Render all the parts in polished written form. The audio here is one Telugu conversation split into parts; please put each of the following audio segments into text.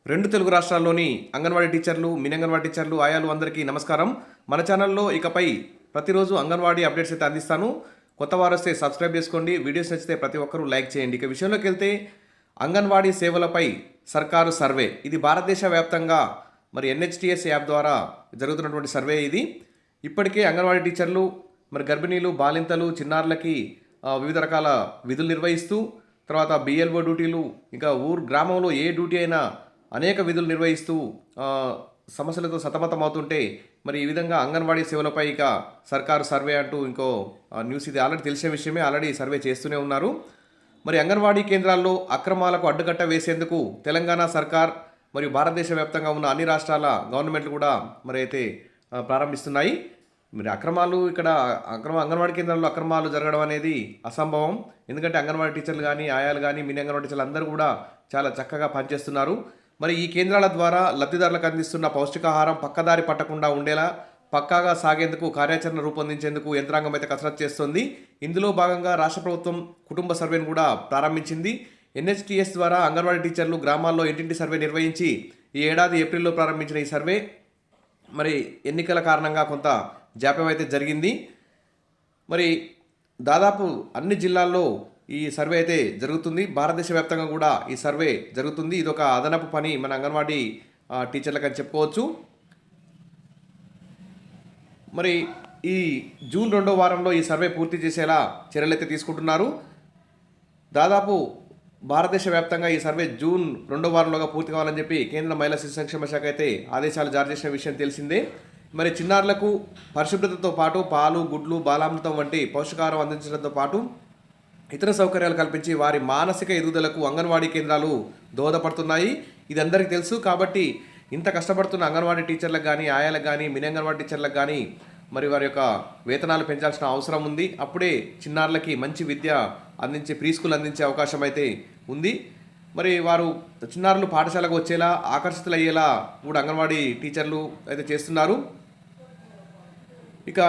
రెండు తెలుగు రాష్ట్రాల్లోని అంగన్వాడీ టీచర్లు, మినీ అంగన్వాడీ టీచర్లు, ఆయాలు అందరికీ నమస్కారం. మన ఛానల్లో ఇకపై ప్రతిరోజు అంగన్వాడీ అప్డేట్స్ అయితే అందిస్తాను. కొత్త వారు వస్తే సబ్స్క్రైబ్ చేసుకోండి. వీడియోస్ నచ్చితే ప్రతి ఒక్కరూ లైక్ చేయండి. ఇక విషయంలోకి వెళ్తే అంగన్వాడీ సేవలపై సర్కారు సర్వే. ఇది భారతదేశ వ్యాప్తంగా మరి ఎన్హెచ్టిఎస్ యాప్ ద్వారా జరుగుతున్నటువంటి సర్వే ఇది. ఇప్పటికే అంగన్వాడీ టీచర్లు మరి గర్భిణీలు, బాలింతలు, చిన్నారులకి వివిధ రకాల విధులు నిర్వహిస్తూ తర్వాత బిఎల్ఓ డ్యూటీలు ఇంకా గ్రామంలో ఏ డ్యూటీ అయినా అనేక విధులు నిర్వహిస్తూ సమస్యలతో సతమతమవుతుంటే మరి ఈ విధంగా అంగన్వాడీ సేవలపై ఇక సర్కారు సర్వే అంటూ ఇంకో న్యూస్ ఇది ఆల్రెడీ తెలిసిన విషయమే. ఆల్రెడీ సర్వే చేస్తూనే ఉన్నారు. మరి అంగన్వాడీ కేంద్రాల్లో అక్రమాలకు అడ్డుకట్ట వేసేందుకు తెలంగాణ సర్కార్ మరియు భారతదేశ వ్యాప్తంగా ఉన్న అన్ని రాష్ట్రాల గవర్నమెంట్లు కూడా మరి అయితే ప్రారంభిస్తున్నాయి. మరి అక్రమాలు ఇక్కడ అంగన్వాడీ కేంద్రాల్లో అక్రమాలు జరగడం అనేది అసంభవం. ఎందుకంటే అంగన్వాడీ టీచర్లు కానీ, ఆయాలు కానీ, మినీ అంగన్వాడీ టీచర్లు అందరూ కూడా చాలా చక్కగా పనిచేస్తున్నారు. మరి ఈ కేంద్రాల ద్వారా లబ్ధిదారులకు అందిస్తున్న పౌష్టికాహారం పక్కదారి పట్టకుండా ఉండేలా పక్కాగా సాగేందుకు కార్యాచరణ రూపొందించేందుకు యంత్రాంగం అయితే కసరత్తు చేస్తోంది. ఇందులో భాగంగా రాష్ట్ర ప్రభుత్వం కుటుంబ సర్వేను కూడా ప్రారంభించింది. ఎన్హెచ్టిఎస్ ద్వారా అంగన్వాడీ టీచర్లు గ్రామాల్లో ఇంటింటి సర్వే నిర్వహించి ఈ ఏడాది ఏప్రిల్లో ప్రారంభించిన ఈ సర్వే మరి ఎన్నికల కారణంగా కొంత జాప్యం అయితే జరిగింది. మరి దాదాపు అన్ని జిల్లాల్లో ఈ సర్వే అయితే జరుగుతుంది. భారతదేశ వ్యాప్తంగా కూడా ఈ సర్వే జరుగుతుంది. ఇది ఒక అదనపు పని మన అంగన్వాడీ టీచర్లకు అని చెప్పుకోవచ్చు. మరి ఈ జూన్ 2వ వారంలో ఈ సర్వే పూర్తి చేసేలా చర్యలు అయితే తీసుకుంటున్నారు. దాదాపు భారతదేశ వ్యాప్తంగా ఈ సర్వే జూన్ 2వ వారంలోగా పూర్తి కావాలని చెప్పి కేంద్ర మహిళా శిశు సంక్షేమ శాఖ అయితే ఆదేశాలు జారీ చేసిన విషయం తెలిసిందే. మరి చిన్నారులకు పరిశుభ్రతతో పాటు పాలు, గుడ్లు, బాలామృతం వంటి పౌష్టికాహారం అందించడంతో పాటు ఇతర సౌకర్యాలు కల్పించి వారి మానసిక ఎదుగుదలకు అంగన్వాడీ కేంద్రాలు దోహదపడుతున్నాయి. ఇది అందరికీ తెలుసు. కాబట్టి ఇంత కష్టపడుతున్న అంగన్వాడీ టీచర్లకు కానీ, ఆయాలకు కానీ, మినీ అంగన్వాడీ టీచర్లకు కానీ మరి వారి యొక్క వేతనాలు పెంచాల్సిన అవసరం ఉంది. అప్పుడే చిన్నారులకి మంచి విద్య అందించే ప్రీ స్కూల్ అందించే అవకాశం అయితే ఉంది. మరి వారు చిన్నారులు పాఠశాలకు వచ్చేలా ఆకర్షితులు అయ్యేలా కూడా అంగన్వాడీ టీచర్లు అయితే చేస్తున్నారు. ఇక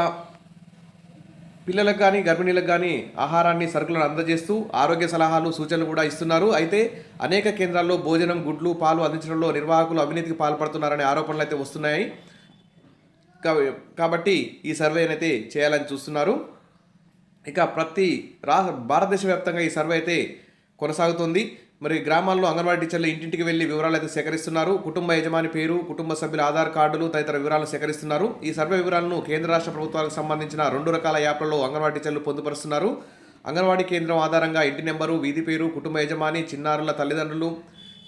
పిల్లలకు కానీ, గర్భిణీలకు కానీ ఆహారాన్ని, సరుకులను అందజేస్తూ ఆరోగ్య సలహాలు, సూచనలు కూడా ఇస్తున్నారు. అయితే అనేక కేంద్రాల్లో భోజనం, గుడ్లు, పాలు అందించడంలో నిర్వాహకులు అవినీతికి పాల్పడుతున్నారనే ఆరోపణలు అయితే వస్తున్నాయి. కాబట్టి ఈ సర్వేనైతే చేయాలని చూస్తున్నారు. ఇక భారతదేశ వ్యాప్తంగా ఈ సర్వే అయితే కొనసాగుతుంది. మరి గ్రామాల్లో అంగన్వాడీ టీచర్లు ఇంటింటికి వెళ్ళి వివరాలు అయితే సేకరిస్తున్నారు. కుటుంబ యజమాని పేరు, కుటుంబ సభ్యుల ఆధార్ కార్డులు తదితర వివరాలను సేకరిస్తున్నారు. ఈ సర్వే వివరాలను కేంద్ర రాష్ట్ర ప్రభుత్వాలకు సంబంధించిన 2 రకాల యాప్లలో అంగన్వాడీ టీచర్లు పొందుపరుస్తున్నారు. అంగన్వాడీ కేంద్రం ఆధారంగా ఇంటి నెంబరు, వీధి పేరు, కుటుంబ యజమాని, చిన్నారుల తల్లిదండ్రులు,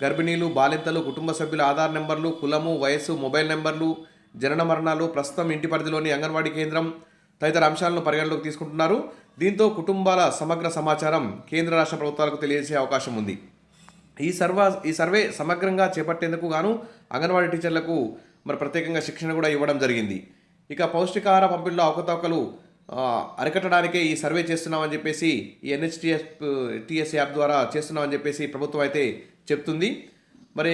గర్భిణీలు, బాలింతలు, కుటుంబ సభ్యుల ఆధార్ నెంబర్లు, కులము, వయస్సు, మొబైల్ నెంబర్లు, జనన మరణాలు, ప్రస్తుతం ఇంటి పరిధిలోని అంగన్వాడీ కేంద్రం తదితర అంశాలను పరిగణలోకి తీసుకుంటున్నారు. దీంతో కుటుంబాల సమగ్ర సమాచారం కేంద్ర రాష్ట్ర ప్రభుత్వాలకు తెలియజేసే అవకాశం ఉంది. ఈ సర్వే సమగ్రంగా చేపట్టేందుకు గాను అంగన్వాడీ టీచర్లకు మరి ప్రత్యేకంగా శిక్షణ కూడా ఇవ్వడం జరిగింది. ఇక పౌష్టికాహార పంపిణీలో అవకతవకలు అరికట్టడానికే ఈ సర్వే చేస్తున్నామని చెప్పేసి ఈ ఎన్హెచ్టిఎస్ యాప్ ద్వారా చేస్తున్నామని చెప్పేసి ప్రభుత్వం అయితే చెప్తుంది. మరి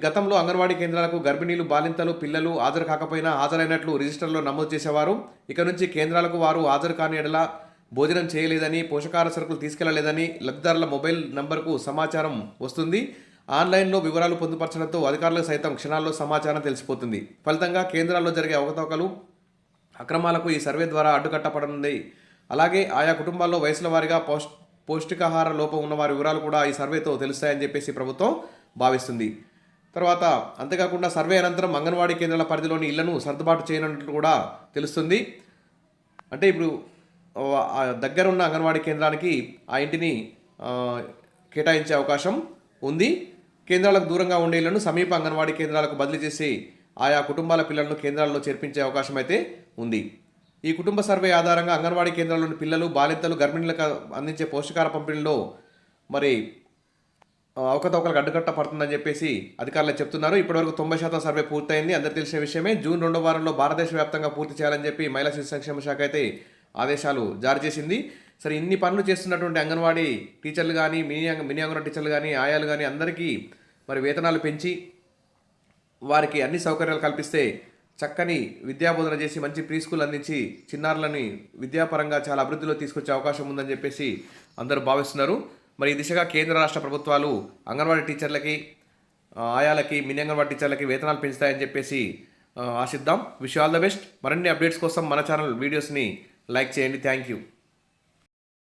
గతంలో అంగన్వాడీ కేంద్రాలకు గర్భిణీలు, బాలింతలు, పిల్లలు హాజరు కాకపోయినా హాజరైనట్లు రిజిస్టర్లో నమోదు చేసేవారు. ఇక నుంచి కేంద్రాలకు వారు హాజరు కాని ఎడల భోజనం చేయలేదని, పోషకాహార సరుకులు తీసుకెళ్లలేదని లబ్ధిదారుల మొబైల్ నంబర్కు సమాచారం వస్తుంది. ఆన్లైన్లో వివరాలు పొందుపరచడంతో అధికారులకు సైతం క్షణాల్లో సమాచారం తెలిసిపోతుంది. ఫలితంగా కేంద్రాల్లో జరిగే అవకతవకలు, అక్రమాలకు ఈ సర్వే ద్వారా అడ్డుకట్టపడనుంది. అలాగే ఆయా కుటుంబాల్లో వయసుల వారీగా పౌష్టికాహార లోపం ఉన్న వారి వివరాలు కూడా ఈ సర్వేతో తెలుస్తాయని చెప్పేసి ప్రభుత్వం భావిస్తుంది. తర్వాత అంతేకాకుండా సర్వే అనంతరం అంగన్వాడీ కేంద్రాల పరిధిలోని ఇళ్లను సర్దుబాటు చేయనున్నట్లు కూడా తెలుస్తుంది. అంటే ఇప్పుడు దగ్గరున్న అంగన్వాడీ కేంద్రానికి ఆ ఇంటిని కేటాయించే అవకాశం ఉంది. కేంద్రాలకు దూరంగా ఉండే ఇళ్లను సమీప అంగన్వాడీ కేంద్రాలకు బదిలీ చేసి ఆయా కుటుంబాల పిల్లలను కేంద్రాల్లో చేర్పించే అవకాశం అయితే ఉంది. ఈ కుటుంబ సర్వే ఆధారంగా అంగన్వాడీ కేంద్రాల్లోని పిల్లలు, బాలింతలు, గర్భిణీలకు అందించే పోషకాహార పంపిణీలో మరి అవకతవకలకు అడ్డుకట్ట పడుతుందని చెప్పేసి అధికారులు చెప్తున్నారు. ఇప్పటివరకు 90% సర్వే పూర్తయింది. అందరికీ తెలిసిన విషయమే. జూన్ 2వ వారంలో భారతదేశ వ్యాప్తంగా పూర్తి చేయాలని చెప్పి మహిళా శిశు సంక్షేమ శాఖ అయితే ఆదేశాలు జారీ చేసింది. సరే, ఇన్ని పనులు చేస్తున్నటువంటి అంగన్వాడీ టీచర్లు కానీ, మినీ అంగన్వాడీ టీచర్లు కానీ, ఆయాలు కానీ అందరికీ మరి వేతనాలు పెంచి వారికి అన్ని సౌకర్యాలు కల్పిస్తే చక్కని విద్యాబోధన చేసి మంచి ప్రీ స్కూల్ అందించి చిన్నారులని విద్యాపరంగా చాలా అభివృద్ధిలో తీసుకొచ్చే అవకాశం ఉందని చెప్పేసి అందరూ భావిస్తున్నారు. మరి ఈ దిశగా కేంద్ర రాష్ట్ర ప్రభుత్వాలు అంగన్వాడీ టీచర్లకి ఆయాలకి, మినీ అంగన్వాడీ టీచర్లకి వేతనాలు పెంచుతాయని చెప్పేసి ఆశిద్దాం. Wish all the best. మరిన్ని అప్డేట్స్ కోసం మన ఛానల్ వీడియోస్ని లైక్ చేయండి. Thank you.